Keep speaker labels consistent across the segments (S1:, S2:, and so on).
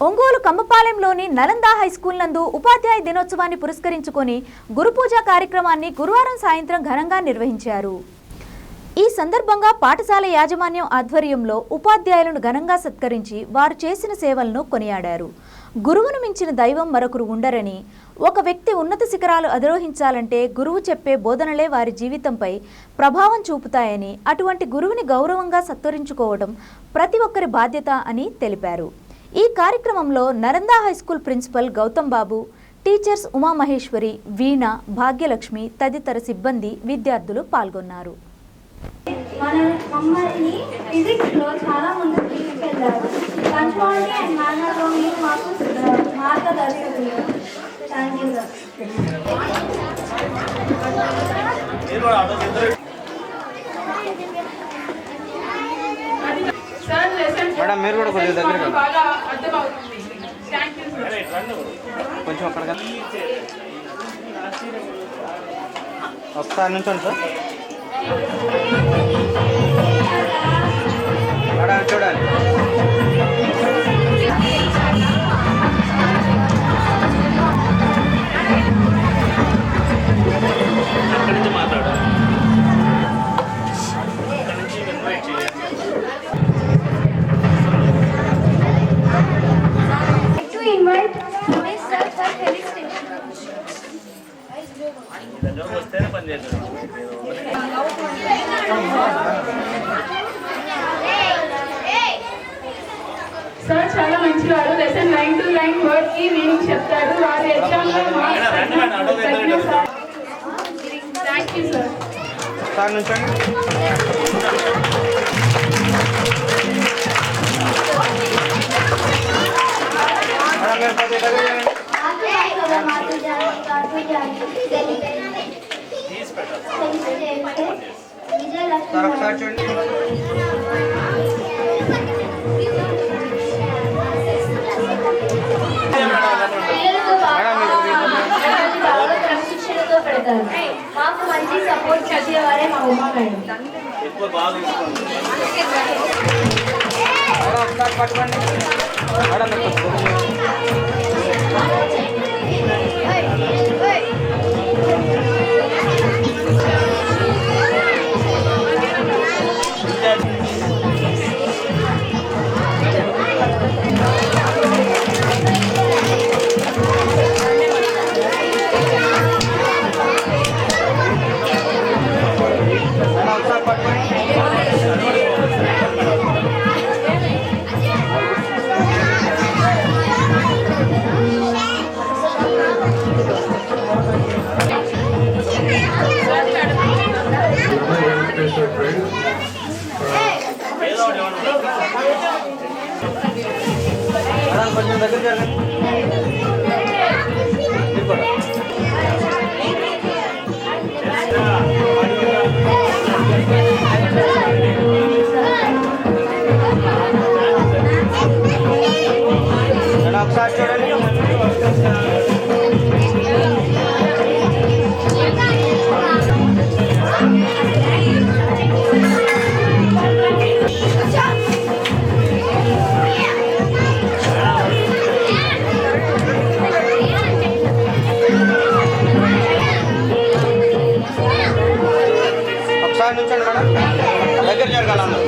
S1: Ongole కమ్మపాలెంలోని Nalanda high school నందు ఉపాధ్యాయ దినోత్సవాన్ని పురస్కరించుకొని గురుపూజ కార్యక్రమాన్ని గురువారం సాయంత్రం ఘనంగా నిర్వహించారు. ఈ సందర్భంగా పాఠశాల యాజమాన్యం ఆధ్వర్యంలో ఉపాధ్యాయులను ఘనంగా సత్కరించి వారు చేసిన సేవలను కొనియాడారు. గురువును మించిన దైవం మరొకరు ఉండరని, ఒక వ్యక్తి ఉన్నత శిఖరాలు అధిరోహించాలంటే గురువు చెప్పే బోధనలే వారి జీవితంపై ప్రభావం చూపుతాయని, అటువంటి గురువుని గౌరవంగా సత్కరించుకోవడం ప్రతి ఒక్కరి బాధ్యత అని తెలిపారు. ఈ కార్యక్రమంలో Nalanda high school principal Gautam Babu, teachers Umamaheswari, Veena, Bhagyalakshmi తదితర సిబ్బంది, విద్యార్థులు పాల్గొన్నారు.
S2: మేడం మీరు కూడా కొంచెం దగ్గర కొంచెం అక్కడ ఒకసారి నుంచోండి సార్. మేడం చూడాలి. అక్కడి నుంచి మాట్లాడాలి.
S3: సార్ చాలా మంచివారు. లెసన్ 9 to 9 వర్డ్ కి మీనింగ్ చెప్తారు. వారి ఎగ్జామ్ లో థ్యాంక్ యూ సార్.
S2: సార్ నుంచండి. సార్ ఒకసారి చూడండి.
S4: మాకు మంచి సపోర్ట్ చేసేవారే మా ఉమా మేడం.
S2: పట్టుకోండి కొంచెం దగ్గర జరగండి. ఒకసారి చూడండి. ఒకసారి నుంచండి మేడం, దగ్గర జరగాలి అందరూ.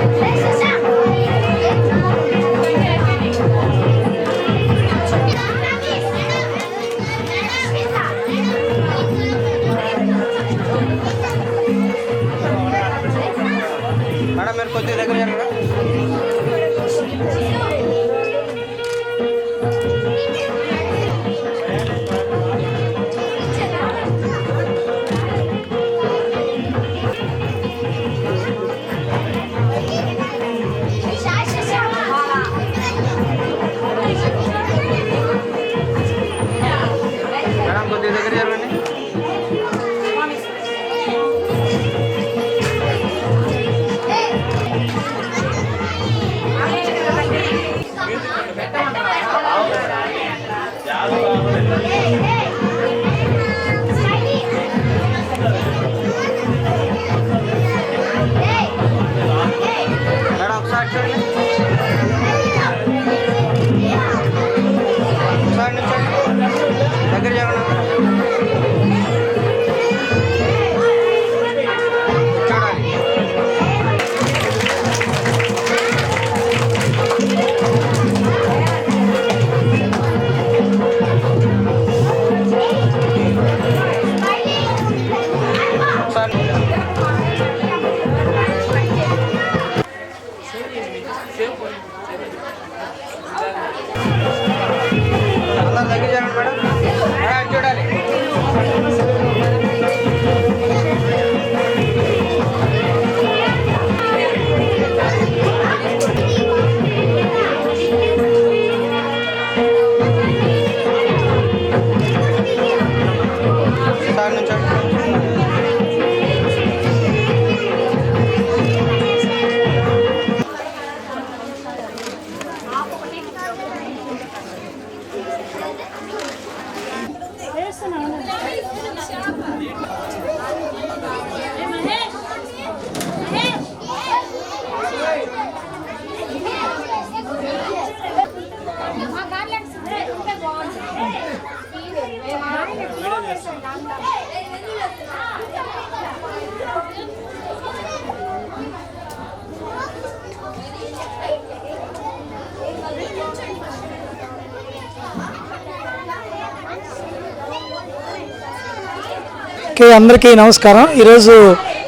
S5: అందరికీ నమస్కారం. ఈరోజు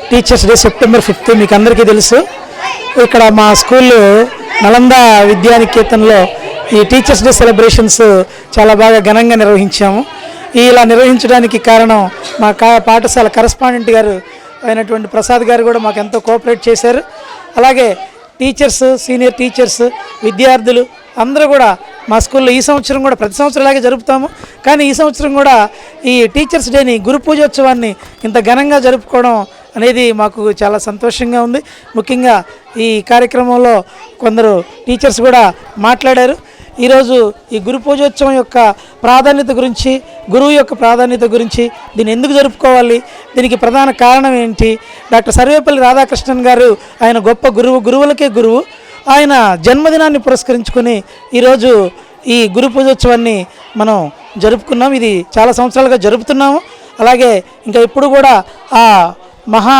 S5: టీచర్స్ డే సెప్టెంబర్ 5 మీకు అందరికీ తెలుసు. ఇక్కడ మా స్కూల్ నలంద విద్యానికేతన్లో ఈ టీచర్స్ డే సెలబ్రేషన్స్ చాలా బాగా ఘనంగా నిర్వహించాము. ఇలా నిర్వహించడానికి కారణం మా పాఠశాల కరస్పాండెంట్ గారు అయినటువంటి ప్రసాద్ గారు కూడా మాకు ఎంతో కోఆపరేట్ చేశారు. అలాగే టీచర్స్, సీనియర్ టీచర్స్, విద్యార్థులు అందరూ కూడా మా స్కూల్లో ఈ సంవత్సరం కూడా ప్రతి సంవత్సరం ఇలాగే జరుపుతాము. కానీ ఈ సంవత్సరం కూడా ఈ టీచర్స్ డేని, గురు పూజోత్సవాన్ని ఇంత ఘనంగా జరుపుకోవడం అనేది మాకు చాలా సంతోషంగా ఉంది. ముఖ్యంగా ఈ కార్యక్రమంలో కొందరు టీచర్స్ కూడా మాట్లాడారు. ఈరోజు ఈ గురు పూజోత్సవం యొక్క ప్రాధాన్యత గురించి, గురువు యొక్క ప్రాధాన్యత గురించి, దీన్ని ఎందుకు జరుపుకోవాలి, దీనికి ప్రధాన కారణం ఏంటి, డాక్టర్ సర్వేపల్లి రాధాకృష్ణన్ గారు ఆయన గొప్ప గురువు, గురువులకే గురువు. ఆయన జన్మదినాన్ని పురస్కరించుకొని ఈరోజు ఈ గురు పూజోత్సవాన్ని మనం జరుపుకున్నాం. ఇది చాలా సంవత్సరాలుగా జరుపుతున్నాము. అలాగే ఇంకా ఎప్పుడు కూడా ఆ మహా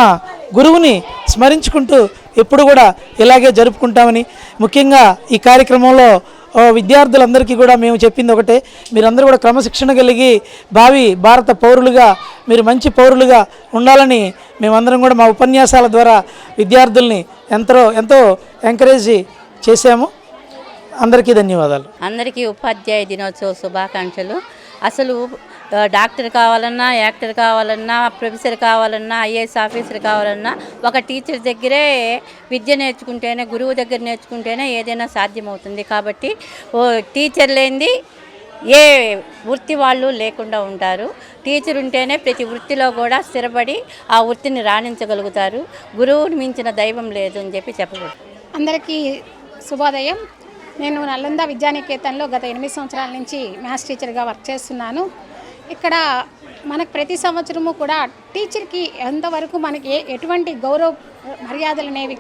S5: గురువుని స్మరించుకుంటూ ఎప్పుడు కూడా ఇలాగే జరుపుకుంటామని, ముఖ్యంగా ఈ కార్యక్రమంలో విద్యార్థులందరికీ కూడా మేము చెప్పింది ఒకటే, మీరందరూ కూడా క్రమశిక్షణ కలిగి భావి భారత పౌరులుగా మీరు మంచి పౌరులుగా ఉండాలని మేమందరం కూడా మా ఉపన్యాసాల ద్వారా విద్యార్థుల్ని ఎంతో ఎంకరేజ్ చేశాము. అందరికీ ధన్యవాదాలు.
S6: అందరికీ ఉపాధ్యాయ దినోత్సవ శుభాకాంక్షలు. అసలు డాక్టర్ కావాలన్నా, యాక్టర్ కావాలన్నా, ప్రొఫెసర్ కావాలన్నా, ఐఏఎస్ ఆఫీసర్ కావాలన్నా ఒక టీచర్ దగ్గరే విద్య నేర్చుకుంటేనే, గురువు దగ్గర నేర్చుకుంటేనే ఏదైనా సాధ్యమవుతుంది. కాబట్టి టీచర్ లేనిది ఏ వృత్తి వాళ్ళు లేకుండా ఉంటారు. టీచర్ ఉంటేనే ప్రతి వృత్తిలో కూడా స్థిరపడి ఆ వృత్తిని రాణించగలుగుతారు. గురువుని మించిన దైవం లేదు అని చెప్పకూడదు.
S7: అందరికీ శుభోదయం. నేను నలంద విద్యానికేతన్లో గత 8 సంవత్సరాల నుంచి మ్యాథ్స్ టీచర్గా వర్క్ చేస్తున్నాను. ఇక్కడ మనకు ప్రతి సంవత్సరము కూడా టీచర్కి ఎంతవరకు మనకి ఎటువంటి గౌరవ మర్యాదలు అనేవి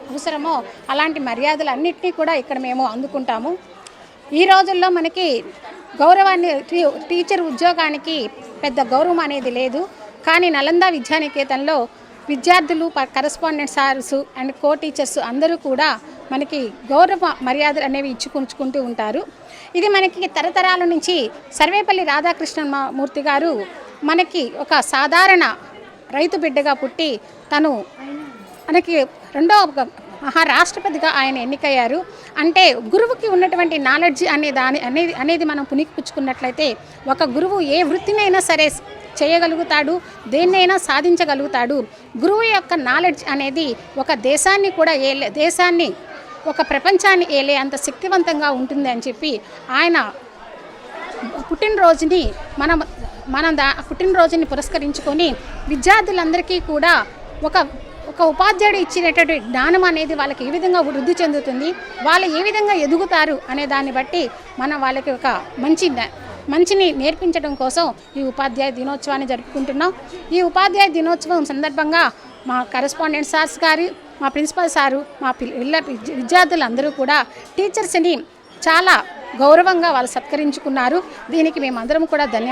S7: అవసరమో అలాంటి మర్యాదలన్నింటినీ కూడా ఇక్కడ మేము అందుకుంటాము. ఈ రోజుల్లో మనకి గౌరవాన్ని, టీచర్ ఉద్యోగానికి పెద్ద గౌరవం అనేది లేదు. కానీ నలంద విద్యానికేతన్లో విద్యార్థులు, correspondent sirs and co teachers అందరూ కూడా మనకి గౌరవ మర్యాదలు అనేవి ఇచ్చుకుంటూ ఉంటారు. ఇది మనకి తరతరాల నుంచి సర్వేపల్లి రాధాకృష్ణన్ మూర్తి గారు మనకి ఒక సాధారణ రైతు బిడ్డగా పుట్టి తను మనకి రెండవ మహారాష్ట్రపతిగా ఆయన ఎన్నికయ్యారు. అంటే గురువుకి ఉన్నటువంటి నాలెడ్జ్ అనేది మనం పుణికిపుచ్చుకున్నట్లయితే ఒక గురువు ఏ వృత్తినైనా సరే చేయగలుగుతాడు, దేన్నైనా సాధించగలుగుతాడు. గురువు యొక్క నాలెడ్జ్ అనేది ఒక దేశాన్ని ఒక ప్రపంచాన్ని ఏలే అంత శక్తివంతంగా ఉంటుంది అని చెప్పి ఆయన పుట్టినరోజుని పుట్టినరోజుని పురస్కరించుకొని విద్యార్థులందరికీ కూడా ఒక ఉపాధ్యాయుడు ఇచ్చినటువంటి జ్ఞానం అనేది వాళ్ళకి ఏ విధంగా వృద్ధి చెందుతుంది, వాళ్ళు ఏ విధంగా ఎదుగుతారు అనే దాన్ని బట్టి మనం వాళ్ళకి ఒక మంచిని నేర్పించడం కోసం ఈ ఉపాధ్యాయ దినోత్సవాన్ని జరుపుకుంటున్నాం. ఈ ఉపాధ్యాయ దినోత్సవం సందర్భంగా మా కరెస్పాండెంట్ సార్స్ గారు, మా ప్రిన్సిపల్ సారు, మా విద్యార్థులందరూ కూడా టీచర్స్ని చాలా గౌరవంగా వాళ్ళు సత్కరించుకున్నారు. దీనికి మేమందరం కూడా ధన్యవాదాలు